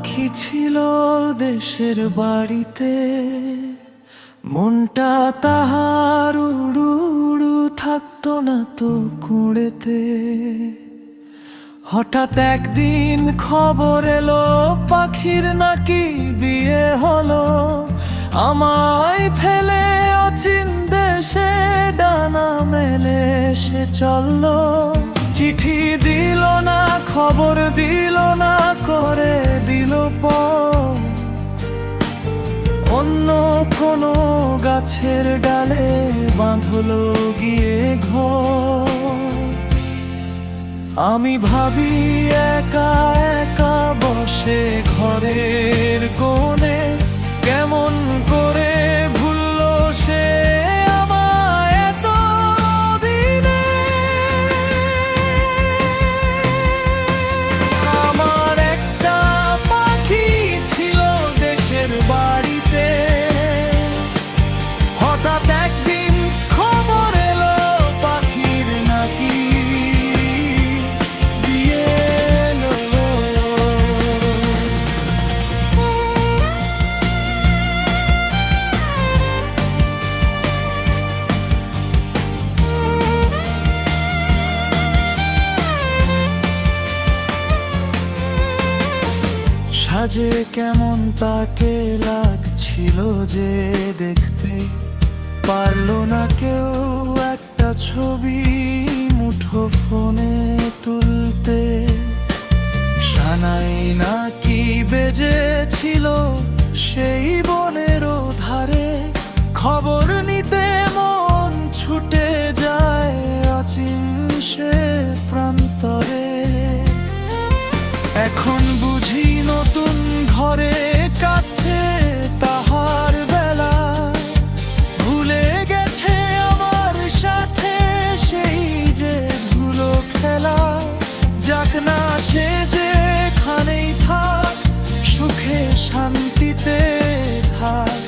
পাখি ছিল দেশের বাড়িতে, মনটা তাহার উড়ু উড়ু থাকতো না তো কুঁড়েতে। হঠাৎ একদিন খবর এলো পাখির নাকি বিয়ে হলো। আমায় ফেলে অচিন দেশে ডানা মেলে সে চললো। চিঠি দিল না, খবর দিল না, করে দিল পর অন্য কোনো গাছের ডালে বাঁধলো গিয়ে ঘর। আমি ভাবি একা একা বসে ঘরের কোণে, কেমন করে ভুললো সে আমায় এত দিনে। আমার একটা পাখি ছিল দেশের বাড়িতে, হঠাৎ একদিন খবর এলো পাখির নাকি বিয়ে এলো। সাজে কেমন তাকে লাগছিল যে দেখতে, পারলো না কেউ একটা ছবি মুঠো ফোনে তুলতে। সানাই নাকি বেজেছিল সেই বনের ধারে, খবর নিতে মন ছুটে যায় অচিন সে প্রান্তরে। এখন বুঝি নতুন ঘরে কাছে তাহার বেলা, ভুলে গেছে আমার সাথে সেই যে ধুলো খেলা। যাক না সে যেখানেই থাক, সুখে শান্তিতে থাক,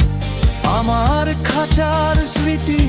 আমার খাঁচার স্মৃতি